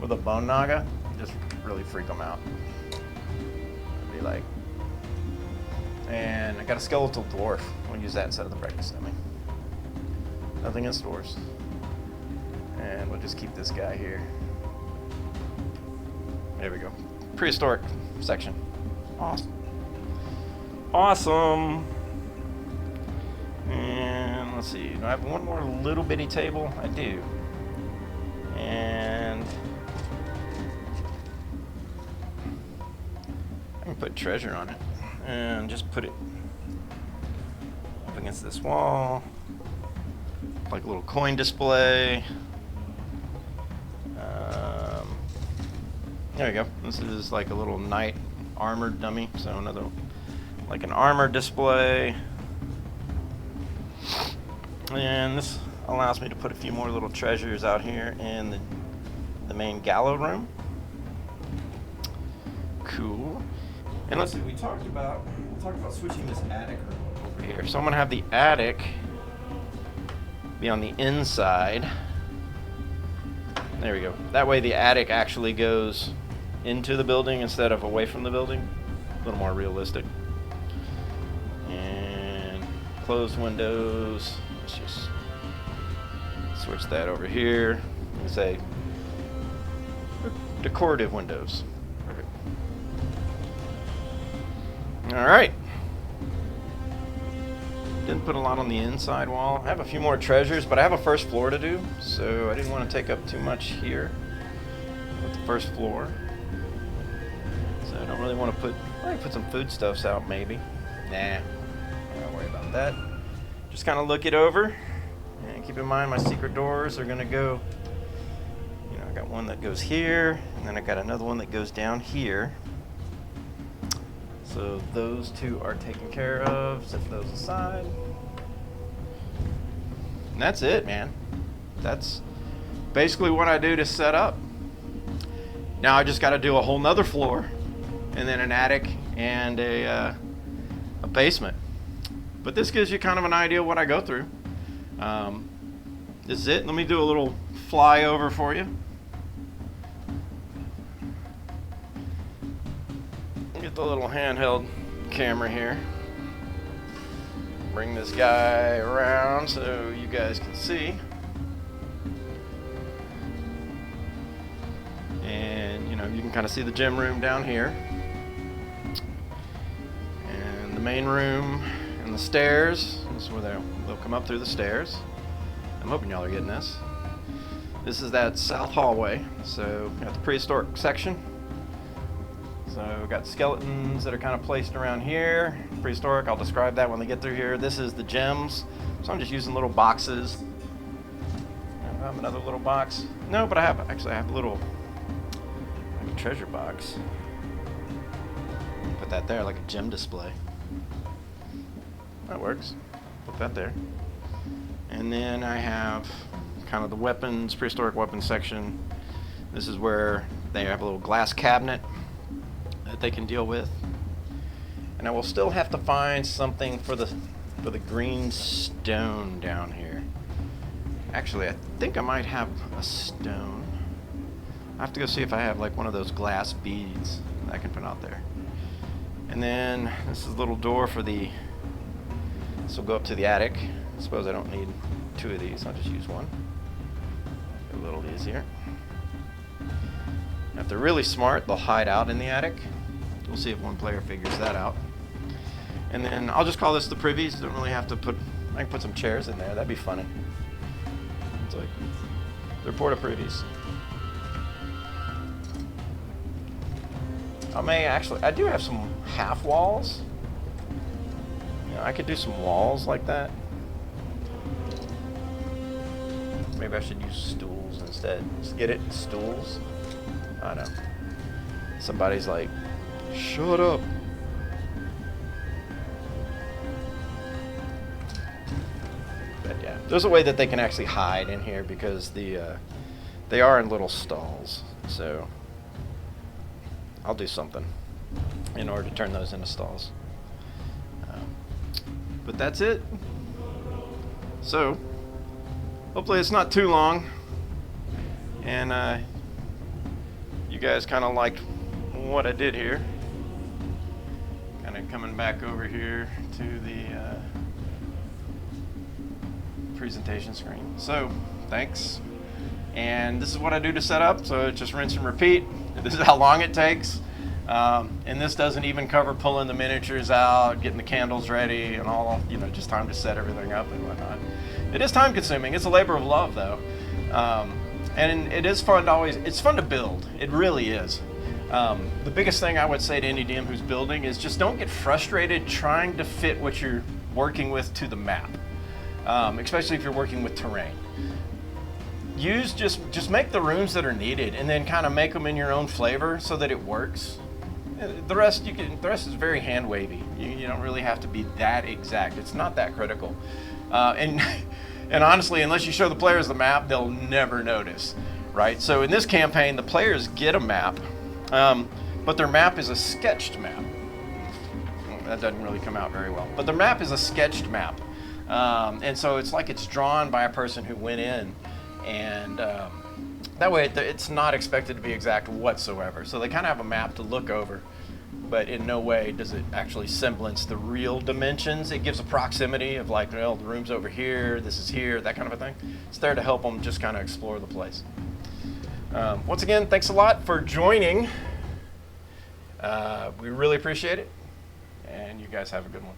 with a bone naga. Just really freak them out. It'd be like, and I got a skeletal dwarf. We'll use that instead of the practice dummy. Nothing against dwarves. And we'll just keep this guy here. There we go. Prehistoric section. Awesome. Awesome. And let's see. Do I have one more little bitty table? I do. And I can put treasure on it. And just put it up against this wall. Like a little coin display. There we go. This is like a little knight armored dummy. So another, like an armor display. And this allows me to put a few more little treasures out here in the main gallows room. Cool. And let's see, we talked about switching this attic room over here. So I'm gonna have the attic be on the inside. There we go. That way the attic actually goes into the building instead of away from the building. A little more realistic. And closed windows. Let's just switch that over here and say decorative windows. Perfect. All right. Didn't put a lot on the inside wall. I have a few more treasures, but I have a first floor to do, so I didn't want to take up too much here with the first floor. So I don't really want to put some foodstuffs out maybe. Nah, I don't worry about that. Just kind of look it over, and keep in mind my secret doors are gonna go, you know, I got one that goes here, and then I got another one that goes down here. So those two are taken care of. Set those aside. And that's it, man. That's basically what I do to set up. Now I just got to do a whole nother floor, and then an attic and a basement. But this gives you kind of an idea of what I go through. This is it. Let me do a little flyover for you. Get the little handheld camera here. Bring this guy around so you guys can see. And you know, you can kind of see the gym room down here. And the main room and the stairs. This is where they'll come up through the stairs. I'm hoping y'all are getting this. This is that south hallway. So we got the prehistoric section. So we've got skeletons that are kind of placed around here. Prehistoric, I'll describe that when they get through here. This is the gems. So I'm just using little boxes. I have another little box. No, but I have a little like a treasure box. Put that there like a gem display. That works. Put that there. And then I have kind of the weapons, prehistoric weapons section. This is where they have a little glass cabinet that they can deal with. And I will still have to find something for the green stone down here. Actually, I think I might have a stone. I have to go see if I have like one of those glass beads that I can put out there. And then this is a little door for this will go up to the attic. I suppose I don't need two of these, I'll just use one. A little easier. If they're really smart, they'll hide out in the attic. We'll see if one player figures that out. And then I'll just call this the privies. Don't really have to I can put some chairs in there. That'd be funny. It's like, they're porta privies. I do have some half walls. You know, I could do some walls like that. Maybe I should use stools instead. Just get it? Stools? I know. Somebody's like, shut up. But yeah, there's a way that they can actually hide in here because they are in little stalls. So I'll do something in order to turn those into stalls. But that's it. So hopefully it's not too long. And you guys kind of liked what I did here. Kind of coming back over here to the presentation screen. So, thanks. And this is what I do to set up. So just rinse and repeat. This is how long it takes. And this doesn't even cover pulling the miniatures out, getting the candles ready, and all, you know, just time to set everything up and whatnot. It is time consuming. It's a labor of love though. And it is fun to it's fun to build. It really is. The biggest thing I would say to any DM who's building is just don't get frustrated trying to fit what you're working with to the map, especially if you're working with terrain. Just make the rooms that are needed, and then kind of make them in your own flavor so that it works. The rest is very hand wavy. You don't really have to be that exact. It's not that critical, and honestly, unless you show the players the map, they'll never notice, right? So in this campaign, the players get a map. But their map is a sketched map. That doesn't really come out very well. But their map is a sketched map. And so it's like it's drawn by a person who went in. And that way it's not expected to be exact whatsoever. So they kind of have a map to look over. But in no way does it actually semblance the real dimensions. It gives a proximity of like, well, the room's over here, this is here, that kind of a thing. It's there to help them just kind of explore the place. Once again, thanks a lot for joining. We really appreciate it, and you guys have a good one.